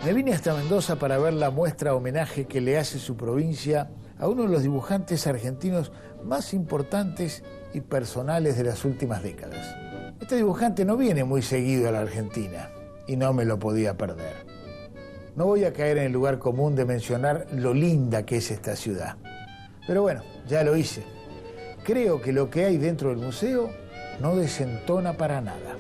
Me vine hasta Mendoza para ver la muestra homenaje que le hace su provincia a uno de los dibujantes argentinos más importantes y personales de las últimas décadas. Este dibujante no viene muy seguido a la Argentina y no me lo podía perder. No voy a caer en el lugar común de mencionar lo linda que es esta ciudad. Pero bueno, ya lo hice. Creo que lo que hay dentro del museo no desentona para nada.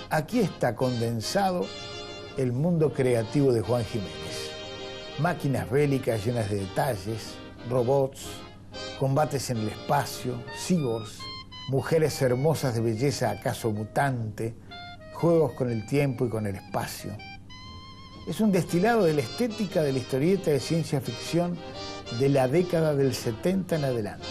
Aquí está condensado el mundo creativo de Juan Jiménez. Máquinas bélicas llenas de detalles, robots, combates en el espacio, cyborgs, mujeres hermosas de belleza acaso mutante, juegos con el tiempo y con el espacio. Es un destilado de la estética de la historieta de ciencia ficción de la década del 70 en adelante.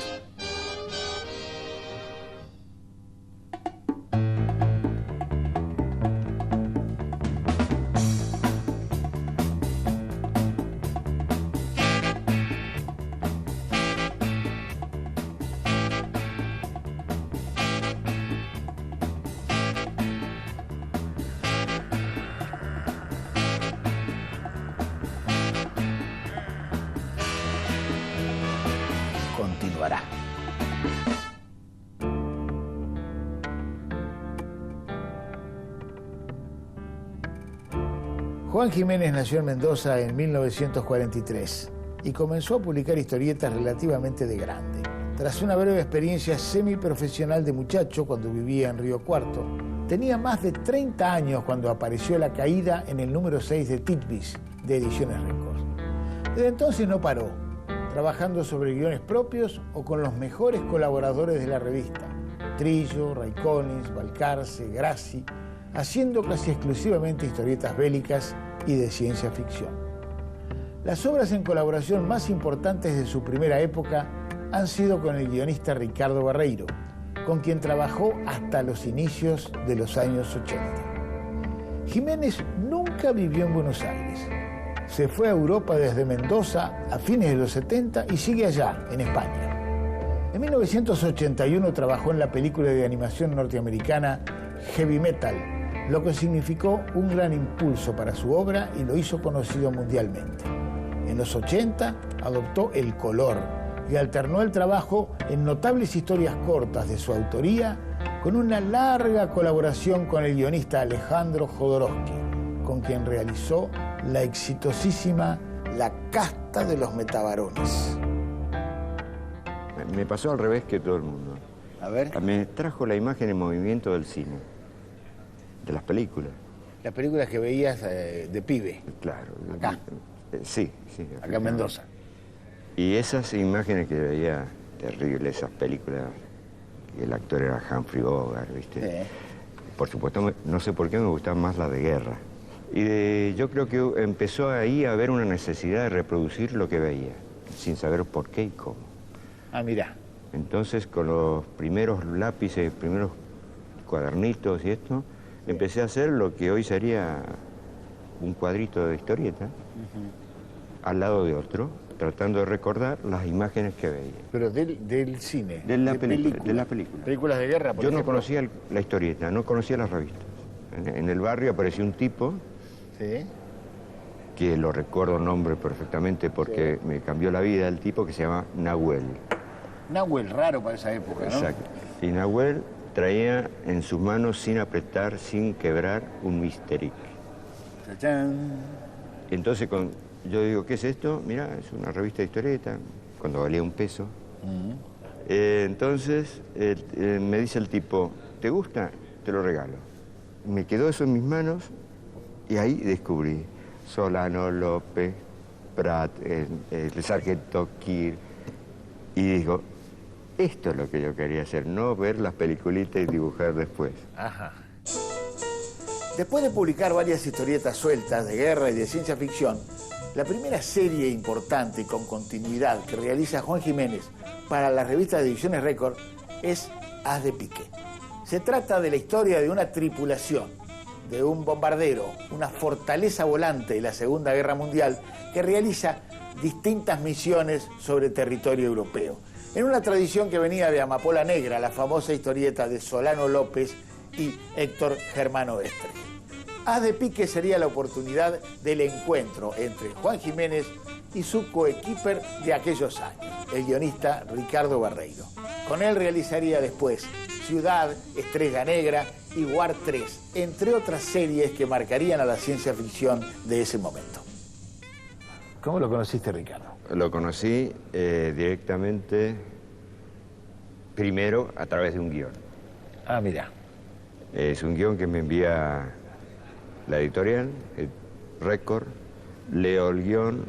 Continuará. Juan Jiménez nació en Mendoza en 1943 y comenzó a publicar historietas relativamente de grande. Tras una breve experiencia semiprofesional de muchacho cuando vivía en Río Cuarto, tenía más de 30 años cuando apareció La Caída en el número 6 de Titbis, de Ediciones Record. Desde entonces no paró, trabajando sobre guiones propios o con los mejores colaboradores de la revista, Trillo, Raicones, Balcarce, Grassi, haciendo casi exclusivamente historietas bélicas y de ciencia ficción. Las obras en colaboración más importantes de su primera época han sido con el guionista Ricardo Barreiro, con quien trabajó hasta los inicios de los años 80. Jiménez nunca vivió en Buenos Aires. Se fue a Europa desde Mendoza a fines de los 70 y sigue allá, en España. En 1981 trabajó en la película de animación norteamericana Heavy Metal, lo que significó un gran impulso para su obra y lo hizo conocido mundialmente. En los 80 adoptó el color y alternó el trabajo en notables historias cortas de su autoría con una larga colaboración con el guionista Alejandro Jodorowsky, con quien realizó la exitosísima La casta de los metabarones. Me pasó al revés que todo el mundo. A ver. Me trajo la imagen en movimiento del cine, de las películas. Las películas que veías de pibe. Claro. Acá. Sí. Acá en Mendoza. Y esas imágenes que veía, terribles, esas películas, y el actor era Humphrey Bogart, ¿viste? Sí. Por supuesto, no sé por qué me gustaban más las de guerra. Y yo creo que empezó ahí a haber una necesidad de reproducir lo que veía, sin saber por qué y cómo. Ah, mira. Entonces, con los primeros lápices, primeros cuadernitos y esto, empecé a hacer lo que hoy sería un cuadrito de historieta, al lado de otro, tratando de recordar las imágenes que veía. Pero del cine. De la película. Películas de guerra, por Yo ejemplo. no conocía la historieta, no conocía las revistas. En el barrio apareció un tipo, sí, que lo recuerdo nombre perfectamente porque me cambió la vida, el tipo que se llama Nahuel. Nahuel, raro para esa época, ¿no? Exacto. Y Nahuel traía en sus manos, sin apretar, sin quebrar, un Mysteric. ¡Tachán! Entonces yo digo, ¿qué es esto? Mira, es una revista de historieta, cuando valía $1. Entonces me dice el tipo, ¿te gusta? Te lo regalo. Me quedó eso en mis manos y ahí descubrí Solano, López, Prat, el sargento Kir, y digo, esto es lo que yo quería hacer, no ver las peliculitas y dibujar después. Ajá. Después de publicar varias historietas sueltas de guerra y de ciencia ficción, la primera serie importante y con continuidad que realiza Juan Jiménez para la revista de Ediciones Record es Haz de Pique. Se trata de la historia de una tripulación, de un bombardero, una fortaleza volante de la Segunda Guerra Mundial que realiza distintas misiones sobre territorio europeo. En una tradición que venía de Amapola Negra, la famosa historieta de Solano López y Héctor Germán Oesterhel. Haz de pique sería la oportunidad del encuentro entre Juan Jiménez y su coequiper de aquellos años, el guionista Ricardo Barreiro. Con él realizaría después Ciudad, Estrella Negra y War 3, entre otras series que marcarían a la ciencia ficción de ese momento. ¿Cómo lo conociste, Ricardo? Lo conocí directamente, primero a través de un guión. Ah, mira. Es un guión que me envía la editorial, el Récord, leo el guión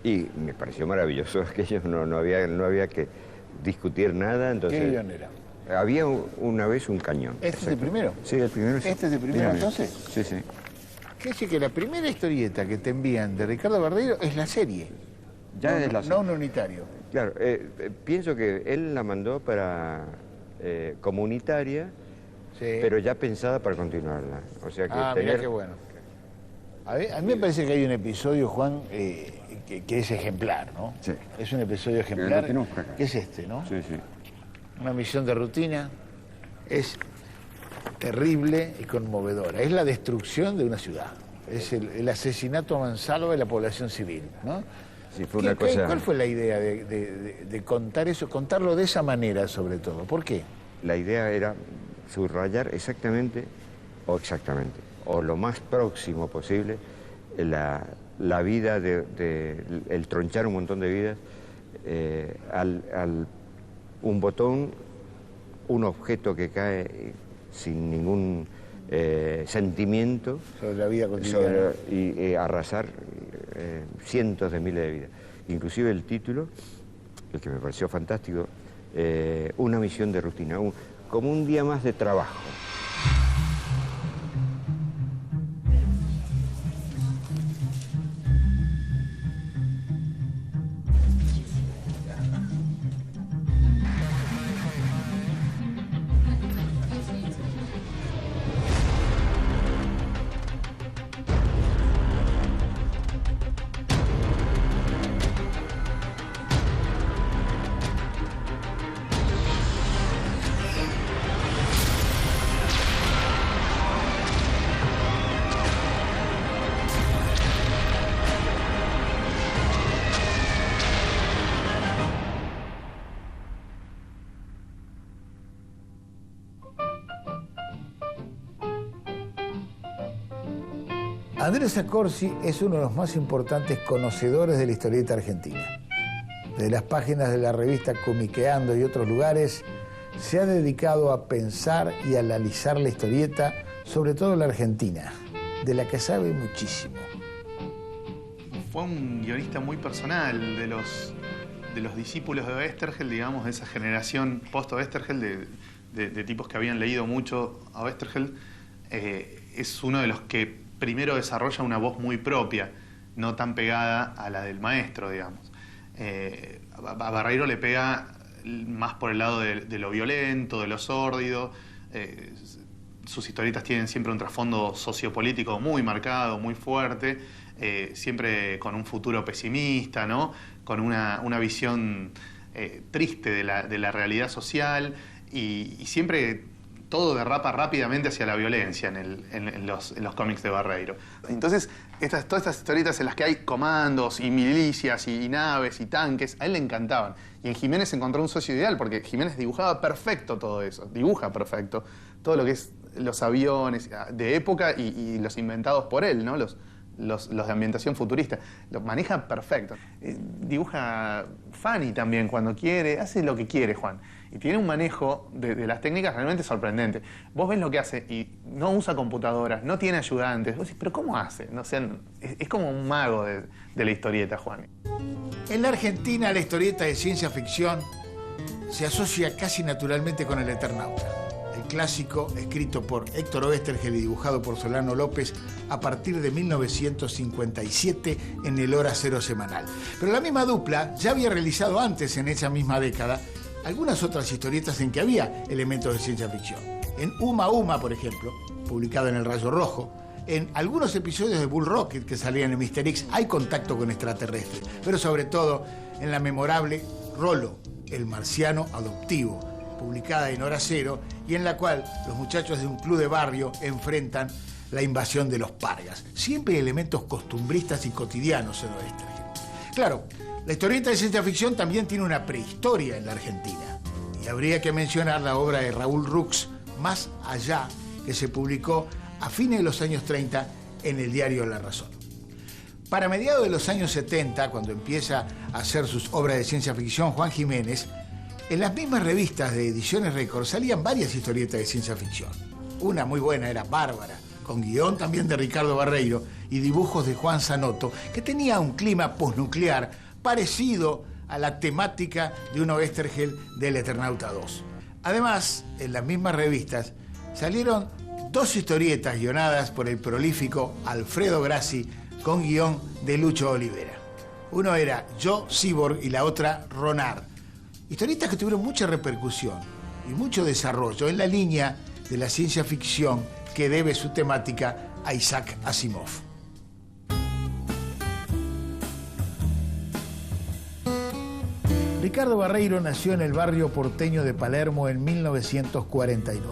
y me pareció maravilloso aquello, no había que discutir nada. Entonces, ¿qué guión era? Había una vez un cañón. ¿Este es el primero? Sí, el primero. Sí. ¿Este es el primero entonces? Sí, sí. Quiere decir que la primera historieta que te envían de Ricardo Barreiro es la serie. Ya es la serie. No un unitario. Claro, pienso que él la mandó para comunitaria, Sí. pero ya pensada para continuarla. O sea que Mirá qué bueno. A mí me parece que hay un episodio, Juan, que es ejemplar, ¿no? Sí. Es un episodio ejemplar. Lo tenemos por acá. Que es este, ¿no? Sí, sí. Una misión de rutina. Es terrible y conmovedora. Es la destrucción de una ciudad. Es el asesinato a mansalva de la población civil, ¿no? Sí, fue una cosa... ¿Cuál fue la idea de contar eso, contarlo de esa manera sobre todo? ¿Por qué? La idea era subrayar exactamente, o lo más próximo posible, la vida el tronchar un montón de vidas, un botón, un objeto que cae sin ningún sentimiento Sobre la vida cotidiana. y arrasar cientos de miles de vidas. Inclusive el título, el que me pareció fantástico, una misión de rutina, como un día más de trabajo. Andrés Accorsi es uno de los más importantes conocedores de la historieta argentina. Desde las páginas de la revista Comiqueando y otros lugares, se ha dedicado a pensar y a analizar la historieta, sobre todo la argentina, de la que sabe muchísimo. Fue un guionista muy personal, de los discípulos de Oesterhel, digamos, de esa generación post-Oesterhel, de tipos que habían leído mucho a Oesterhel. Es uno de los que primero desarrolla una voz muy propia, no tan pegada a la del maestro, digamos. A Barreiro le pega más por el lado de lo violento, de lo sórdido. Sus historietas tienen siempre un trasfondo sociopolítico muy marcado, muy fuerte, siempre con un futuro pesimista, ¿no? Con una visión triste de la realidad social y siempre todo derrapa rápidamente hacia la violencia en los cómics de Barreiro. Entonces, todas estas historietas en las que hay comandos y milicias y naves y tanques, a él le encantaban. Y en Jiménez encontró un socio ideal, porque Jiménez dibujaba perfecto todo eso, dibuja perfecto todo lo que es los aviones de época y los inventados por él, ¿no? Los de ambientación futurista. Lo maneja perfecto. Dibuja funny también cuando quiere, hace lo que quiere Juan. Y tiene un manejo de las técnicas realmente sorprendente. Vos ves lo que hace y no usa computadoras, no tiene ayudantes. Vos decís, ¿pero cómo hace? No sé, es como un mago de la historieta, Juan. En la Argentina, la historieta de ciencia ficción se asocia casi naturalmente con El Eternauta, el clásico escrito por Héctor Oesterhel y dibujado por Solano López a partir de 1957 en el Hora Cero semanal. Pero la misma dupla ya había realizado antes, en esa misma década, algunas otras historietas en que había elementos de ciencia ficción. En Uma Uma, por ejemplo, publicado en El Rayo Rojo, en algunos episodios de Bull Rocket que salían en Mr. X hay contacto con extraterrestres, pero sobre todo en la memorable Rolo, el marciano adoptivo, publicada en Hora Cero, y en la cual los muchachos de un club de barrio enfrentan la invasión de los pargas. Siempre hay elementos costumbristas y cotidianos en Oesterheld. Claro, la historieta de ciencia ficción también tiene una prehistoria en la Argentina. Y habría que mencionar la obra de Raúl Rux, Más Allá, que se publicó a fines de los años 30 en el diario La Razón. Para mediados de los años 70, cuando empieza a hacer sus obras de ciencia ficción Juan Jiménez, en las mismas revistas de Ediciones Récord salían varias historietas de ciencia ficción. Una muy buena era Bárbara, con guión también de Ricardo Barreiro y dibujos de Juan Zanotto, que tenía un clima posnuclear parecido a la temática de un Oesterheld del Eternauta 2. Además, en las mismas revistas salieron dos historietas guionadas por el prolífico Alfredo Grassi con guión de Lucho Olivera. Uno era Yo, Cyborg, y la otra Ronar. Historietas que tuvieron mucha repercusión y mucho desarrollo en la línea de la ciencia ficción que debe su temática a Isaac Asimov. Ricardo Barreiro nació en el barrio porteño de Palermo en 1949.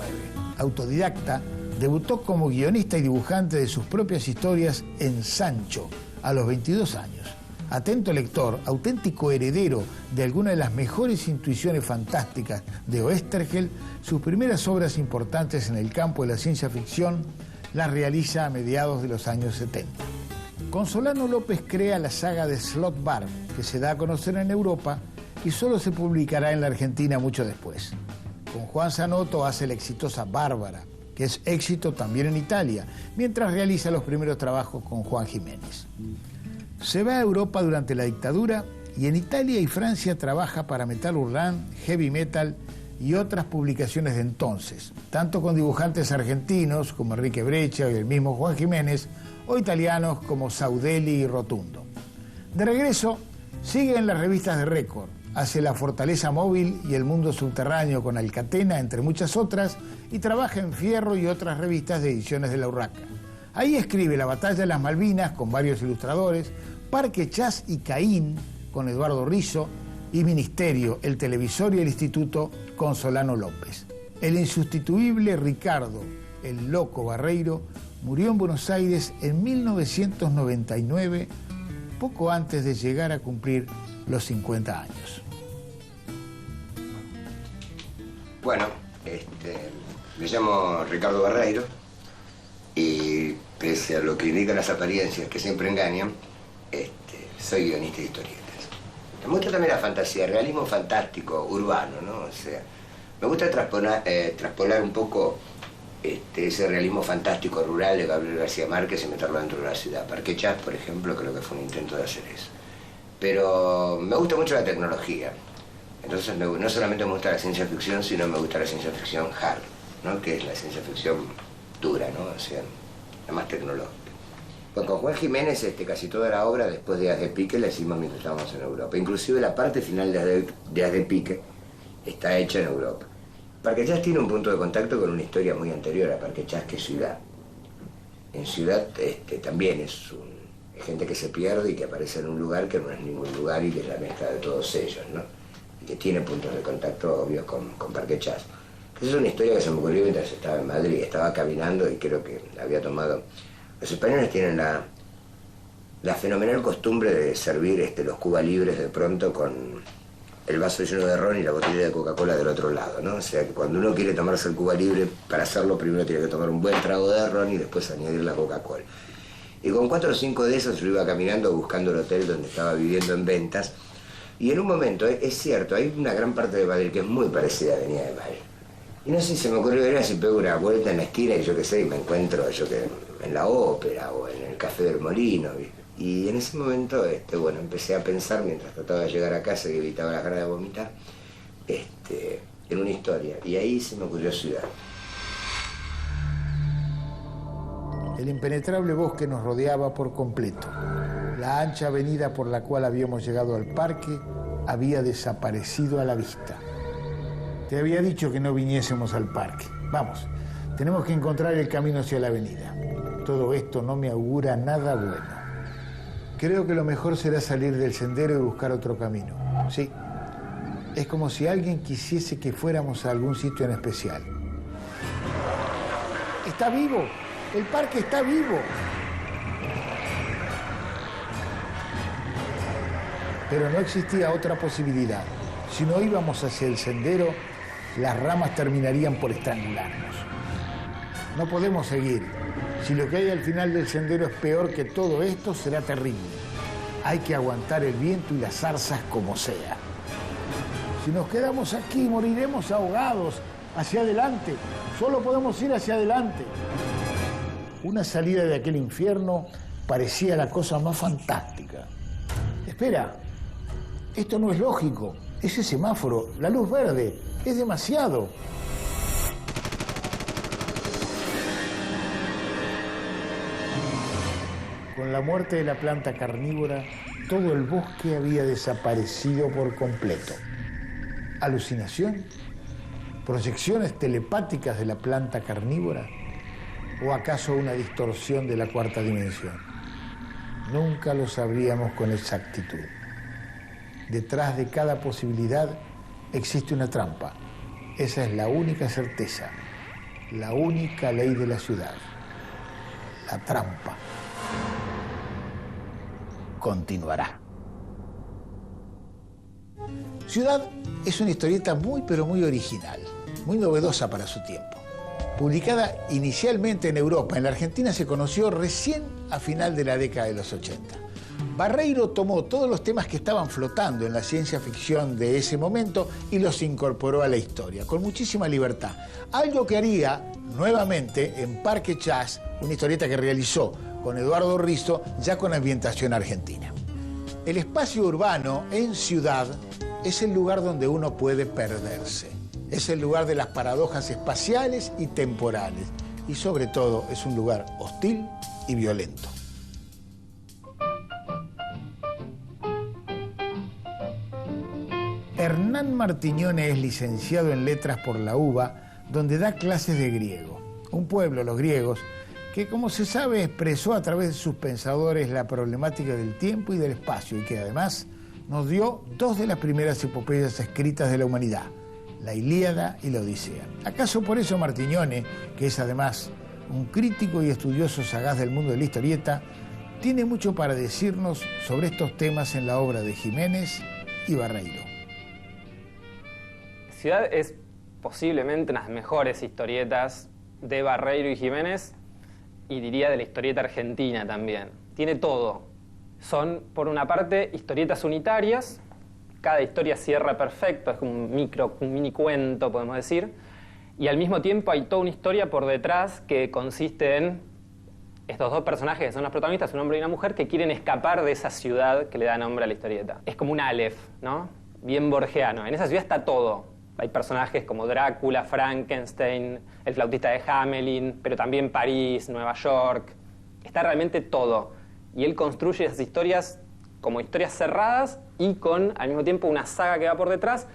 Autodidacta, debutó como guionista y dibujante de sus propias historias en Sancho a los 22 años. Atento lector, auténtico heredero de algunas de las mejores intuiciones fantásticas de Oesterheld, sus primeras obras importantes en el campo de la ciencia ficción las realiza a mediados de los años 70. Con Solano López crea la saga de Slotbarb, que se da a conocer en Europa y solo se publicará en la Argentina mucho después. Con Juan Zanotto hace la exitosa Bárbara, que es éxito también en Italia, mientras realiza los primeros trabajos con Juan Jiménez. Se va a Europa durante la dictadura y en Italia y Francia trabaja para Metal Hurlant, Heavy Metal y otras publicaciones de entonces, tanto con dibujantes argentinos como Enrique Breccia y el mismo Juan Jiménez, o italianos como Saudelli y Rotundo. De regreso, sigue en las revistas de Récord, hace La Fortaleza Móvil y El Mundo Subterráneo con Alcatena, entre muchas otras, y trabaja en Fierro y otras revistas de ediciones de La Urraca. Ahí escribe La Batalla de las Malvinas con varios ilustradores, Parque Chas y Caín con Eduardo Rizzo y Ministerio, El Televisor y El Instituto con Solano López. El insustituible Ricardo, el loco Barreiro, murió en Buenos Aires en 1999, poco antes de llegar a cumplir los 50 años. Bueno, me llamo Ricardo Barreiro y pese a lo que indican las apariencias que siempre engañan, soy guionista de historietas. Me gusta también la fantasía, el realismo fantástico, urbano, ¿no? O sea, me gusta traspolar un poco ese realismo fantástico rural de Gabriel García Márquez y meterlo dentro de la ciudad. Parque Chas, por ejemplo, creo que fue un intento de hacer eso. Pero me gusta mucho la tecnología. Entonces no solamente me gusta la ciencia ficción, sino me gusta la ciencia ficción hard, ¿no? Que es la ciencia ficción dura, ¿no? O sea, la más tecnológica. Pues con Juan Jiménez casi toda la obra, después de As de Pique, la hicimos mientras estábamos en Europa. Inclusive la parte final de As de Pique está hecha en Europa. Parque Chas tiene un punto de contacto con una historia muy anterior a Parque Chas, que es Ciudad. En Ciudad también es gente que se pierde y que aparece en un lugar que no es ningún lugar y que es la mezcla de todos ellos, ¿no? Y que tiene puntos de contacto obvios con Parque Chas. Esa es una historia que se me ocurrió mientras estaba en Madrid. Estaba caminando y creo que había tomado... Los españoles tienen la fenomenal costumbre de servir los Cuba Libres de pronto con el vaso lleno de ron y la botella de Coca-Cola del otro lado, ¿no? O sea que cuando uno quiere tomarse el Cuba Libre, para hacerlo primero tiene que tomar un buen trago de ron y después añadir la Coca-Cola. Y con 4 o 5 de esos yo iba caminando buscando el hotel donde estaba viviendo en Ventas. Y en un momento, es cierto, hay una gran parte de Madrid que es muy parecida a Avenida de Mayo. Y no sé si se me ocurrió ver si pego una vuelta en la esquina y yo qué sé, y me encuentro en la ópera o en el Café del Molino. Y en ese momento, bueno, empecé a pensar mientras trataba de llegar a casa y evitaba las ganas de vomitar, en una historia. Y ahí se me ocurrió Ciudad. El impenetrable bosque nos rodeaba por completo. La ancha avenida por la cual habíamos llegado al parque había desaparecido a la vista. Te había dicho que no viniésemos al parque. Vamos, tenemos que encontrar el camino hacia la avenida. Todo esto no me augura nada bueno. Creo que lo mejor será salir del sendero y buscar otro camino. Sí, Es como si alguien quisiese que fuéramos a algún sitio en especial. ¡Está vivo! ¡El parque está vivo! Pero no existía otra posibilidad. Si no íbamos hacia el sendero, las ramas terminarían por estrangularnos. No podemos seguir. Si lo que hay al final del sendero es peor que todo esto, será terrible. Hay que aguantar el viento y las zarzas como sea. Si nos quedamos aquí, moriremos ahogados. Hacia adelante. Solo podemos ir hacia adelante. Una salida de aquel infierno parecía la cosa más fantástica. Espera, esto no es lógico. Ese semáforo, la luz verde, es demasiado. Con la muerte de la planta carnívora, todo el bosque había desaparecido por completo. ¿Alucinación? ¿Proyecciones telepáticas de la planta carnívora? ¿O acaso una distorsión de la cuarta dimensión? Nunca lo sabríamos con exactitud. Detrás de cada posibilidad existe una trampa. Esa es la única certeza, la única ley de la ciudad. La trampa. Continuará. Ciudad es una historieta muy pero muy original, muy novedosa para su tiempo. Publicada inicialmente en Europa, en la Argentina se conoció recién a final de la década de los 80. Barreiro tomó todos los temas que estaban flotando en la ciencia ficción de ese momento y los incorporó a la historia, con muchísima libertad. Algo que haría nuevamente en Parque Chas, una historieta que realizó con Eduardo Rizzo, ya con ambientación argentina. El espacio urbano en ciudad es el lugar donde uno puede perderse. Es el lugar de las paradojas espaciales y temporales. Y sobre todo es un lugar hostil y violento. Hernán Martiñone es licenciado en Letras por la UBA, donde da clases de griego. Un pueblo, los griegos, que como se sabe expresó a través de sus pensadores la problemática del tiempo y del espacio y que además nos dio dos de las primeras epopeyas escritas de la humanidad, la Ilíada y la Odisea. ¿Acaso por eso Martiñone, que es además un crítico y estudioso sagaz del mundo de la historieta, tiene mucho para decirnos sobre estos temas en la obra de Jiménez y Barreiro? Ciudad es posiblemente una de las mejores historietas de Barreiro y Jiménez y diría de la historieta argentina también. Tiene todo. Son, por una parte, historietas unitarias. Cada historia cierra perfecto, es un mini cuento, podemos decir. Y al mismo tiempo hay toda una historia por detrás que consiste en estos dos personajes que son los protagonistas, un hombre y una mujer, que quieren escapar de esa ciudad que le da nombre a la historieta. Es como un Aleph, ¿no? Bien borgiano. En esa ciudad está todo. Hay personajes como Drácula, Frankenstein, el flautista de Hamelin, pero también París, Nueva York. Está realmente todo. Y él construye esas historias como historias cerradas y con, al mismo tiempo, una saga que va por detrás.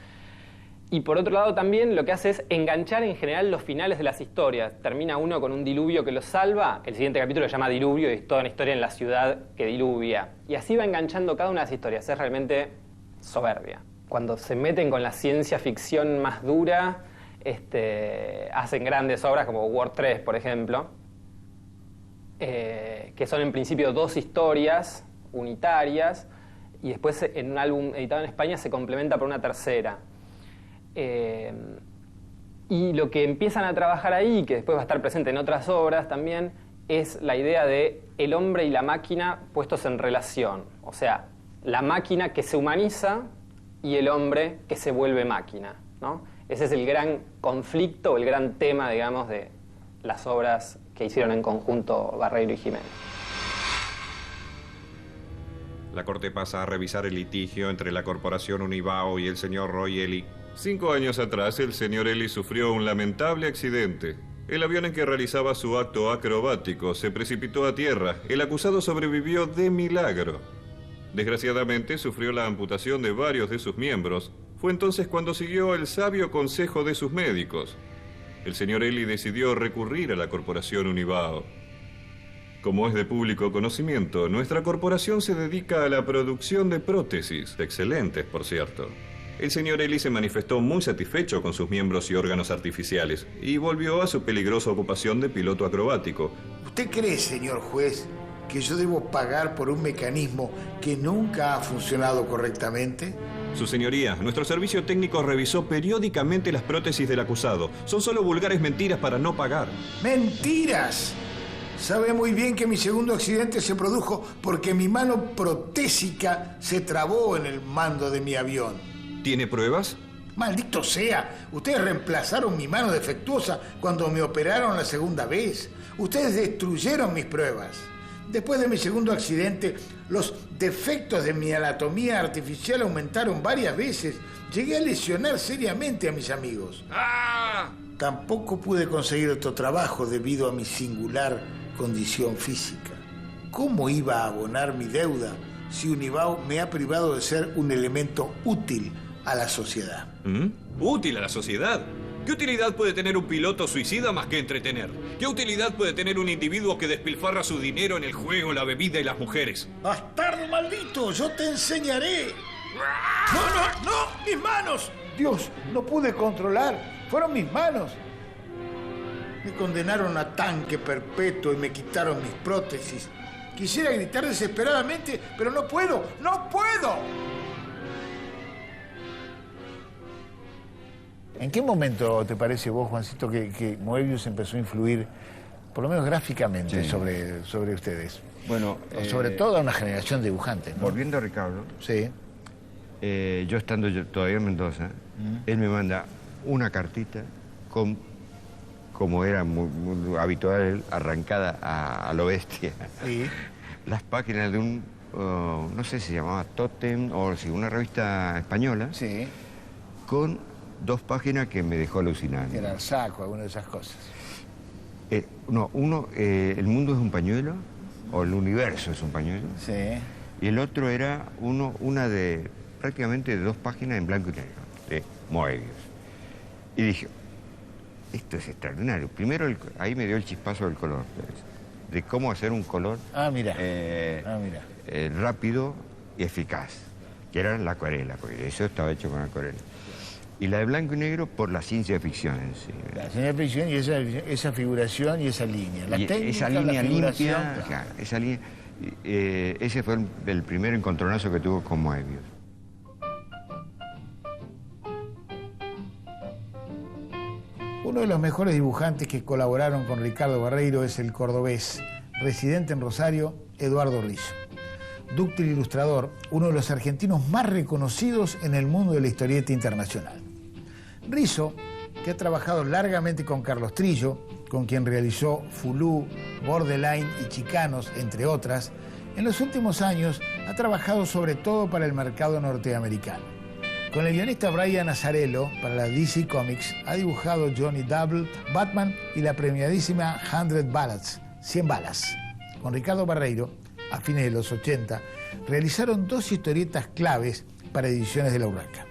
Y por otro lado también lo que hace es enganchar en general los finales de las historias. Termina uno con un diluvio que lo salva, el siguiente capítulo se llama Diluvio y es toda una historia en la ciudad que diluvia. Y así va enganchando cada una de las historias. Es realmente soberbia. Cuando se meten con la ciencia ficción más dura, hacen grandes obras como War 3, por ejemplo, que son en principio dos historias unitarias y después en un álbum editado en España se complementa por una tercera. Y lo que empiezan a trabajar ahí, que después va a estar presente en otras obras también, es la idea de el hombre y la máquina puestos en relación. O sea, la máquina que se humaniza y el hombre que se vuelve máquina, ¿no? Ese es el gran conflicto, el gran tema, digamos, de las obras que hicieron en conjunto Barreiro y Jiménez. La Corte pasa a revisar el litigio entre la Corporación Unibao y el señor Roy Ellie. 5 años atrás, el señor Ellie sufrió un lamentable accidente. El avión en que realizaba su acto acrobático se precipitó a tierra. El acusado sobrevivió de milagro. Desgraciadamente, sufrió la amputación de varios de sus miembros. Fue entonces cuando siguió el sabio consejo de sus médicos. El señor Ellie decidió recurrir a la Corporación Unibao. Como es de público conocimiento, nuestra corporación se dedica a la producción de prótesis, excelentes, por cierto. El señor Eli se manifestó muy satisfecho con sus miembros y órganos artificiales y volvió a su peligrosa ocupación de piloto acrobático. ¿Usted cree, señor juez, que yo debo pagar por un mecanismo que nunca ha funcionado correctamente? Su señoría, nuestro servicio técnico revisó periódicamente las prótesis del acusado. Son solo vulgares mentiras para no pagar. ¡Mentiras! Sabe muy bien que mi segundo accidente se produjo porque mi mano protésica se trabó en el mando de mi avión. ¿Tiene pruebas? ¡Maldito sea! Ustedes reemplazaron mi mano defectuosa cuando me operaron la segunda vez. Ustedes destruyeron mis pruebas. Después de mi segundo accidente, los defectos de mi anatomía artificial aumentaron varias veces. Llegué a lesionar seriamente a mis amigos. ¡Ah! Tampoco pude conseguir otro trabajo debido a mi singular condición física. ¿Cómo iba a abonar mi deuda si Unibao me ha privado de ser un elemento útil a la sociedad? ¿Útil a la sociedad? ¿Qué utilidad puede tener un piloto suicida más que entretener? ¿Qué utilidad puede tener un individuo que despilfarra su dinero en el juego, la bebida y las mujeres? ¡Bastardo maldito! ¡Yo te enseñaré! ¡No! ¡Mis manos! Dios, no pude controlar. Fueron mis manos. Me condenaron a tanque perpetuo y me quitaron mis prótesis. Quisiera gritar desesperadamente, pero no puedo. ¡No puedo! ¿En qué momento te parece vos, Juancito, que Moebius empezó a influir, por lo menos gráficamente, sobre ustedes? Bueno, sobre todo a una generación de dibujantes, ¿no? Volviendo a Ricardo, Sí. yo estando todavía en Mendoza, él me manda una cartita con, como era muy habitual él, arrancada a lo bestia. Sí. Las páginas de un, no sé si se llamaba Totem, o si una revista española, Sí. con 2 páginas que me dejó alucinando. Era el saco, alguna de esas cosas. Uno, el mundo es un pañuelo, o el universo es un pañuelo. Sí. Y el otro era una de prácticamente 2 páginas en blanco y negro, de Moebius. Y dije, esto es extraordinario. Primero, ahí me dio el chispazo del color, de cómo hacer un color Mira. rápido y eficaz, que era la acuarela, porque eso estaba hecho con acuarela. Y la de blanco y negro por la ciencia ficción en sí. La ciencia ficción y esa figuración y esa línea. La Y técnica, esa línea la figuración, limpia, claro, esa línea, ese fue el primer encontronazo que tuvo con Moebius. Uno de los mejores dibujantes que colaboraron con Ricardo Barreiro es el cordobés, residente en Rosario, Eduardo Risso. Dúctil ilustrador, uno de los argentinos más reconocidos en el mundo de la historieta internacional. Risso, que ha trabajado largamente con Carlos Trillo, con quien realizó Fulú, Borderline y Chicanos, entre otras, en los últimos años ha trabajado sobre todo para el mercado norteamericano. Con el guionista Brian Azzarello, para la DC Comics, ha dibujado Johnny Double, Batman y la premiadísima 100 Ballads, 100 balas. Con Ricardo Barreiro, a fines de los 80, realizaron 2 historietas claves para ediciones de La Urraca: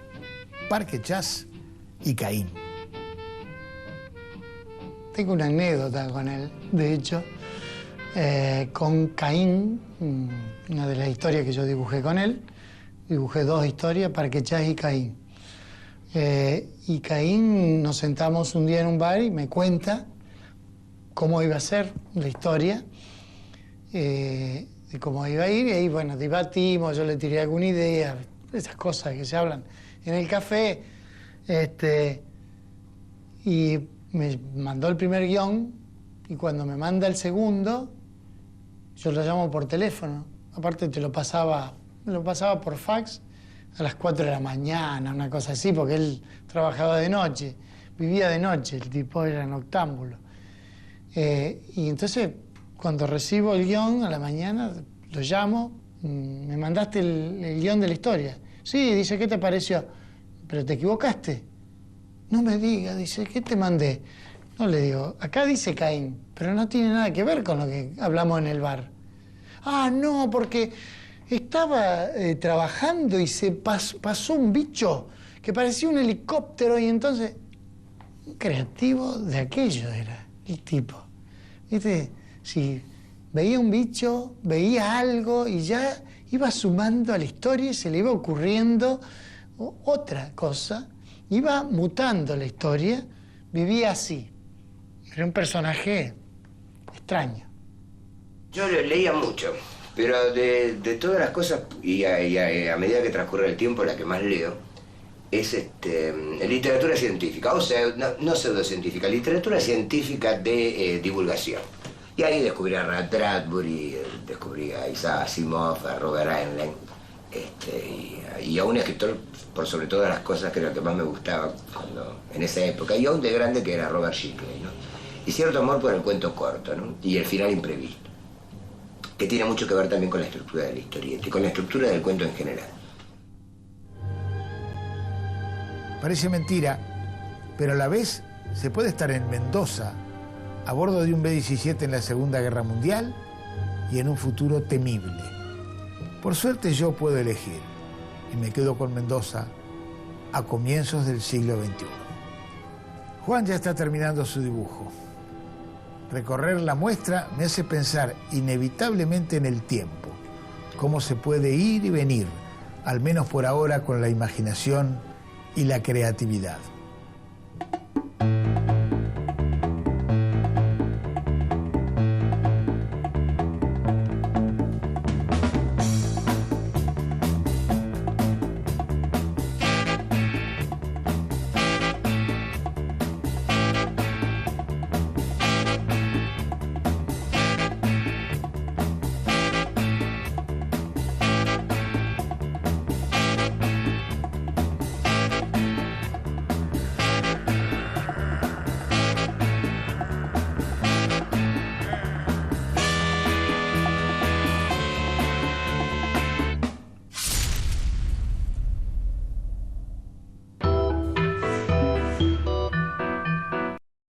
Parque Chas y Caín. Tengo una anécdota con él, de hecho, con Caín, una de las historias que yo dibujé con él. Dibujé 2 historias, Parque Chas y Caín. Y Caín, nos sentamos un día en un bar y me cuenta cómo iba a ser la historia, de cómo iba a ir, y ahí, bueno, debatimos, yo le tiré alguna idea, esas cosas que se hablan en el café, y me mandó el primer guión, y cuando me manda el segundo, yo lo llamo por teléfono. Aparte me lo pasaba por fax a las 4 de la mañana, una cosa así, porque él trabajaba de noche, vivía de noche, el tipo era noctámbulo. Y entonces, cuando recibo el guión a la mañana, lo llamo, me mandaste el guión de la historia. Sí, dice, ¿qué te pareció? Pero te equivocaste. No me diga, dice, ¿qué te mandé? No, le digo, acá dice Caín, pero no tiene nada que ver con lo que hablamos en el bar. Ah, no, porque estaba trabajando y se pasó un bicho que parecía un helicóptero, y entonces, un creativo de aquello era el tipo. ¿Viste? Si veía un bicho, veía algo y ya iba sumando a la historia y se le iba ocurriendo otra cosa, iba mutando la historia, vivía así. Era un personaje extraño. Yo leía mucho, pero de todas las cosas, y a medida que transcurre el tiempo, la que más leo es literatura científica, o sea, no pseudocientífica, literatura científica de divulgación. Y ahí descubrí a Ray Bradbury, descubrí a Isaac Asimov, a Robert Heinlein, y a un escritor, por sobre todas las cosas, que era el que más me gustaba en esa época, y aún de grande, que era Robert Shickley, ¿no? Y cierto amor por el cuento corto, ¿no? Y el final imprevisto, que tiene mucho que ver también con la estructura de la historieta y con la estructura del cuento en general. Parece mentira, pero a la vez se puede estar en Mendoza, a bordo de un B-17 en la Segunda Guerra Mundial y en un futuro temible. Por suerte yo puedo elegir y me quedo con Mendoza a comienzos del siglo XXI. Juan ya está terminando su dibujo. Recorrer la muestra me hace pensar inevitablemente en el tiempo, cómo se puede ir y venir, al menos por ahora con la imaginación y la creatividad.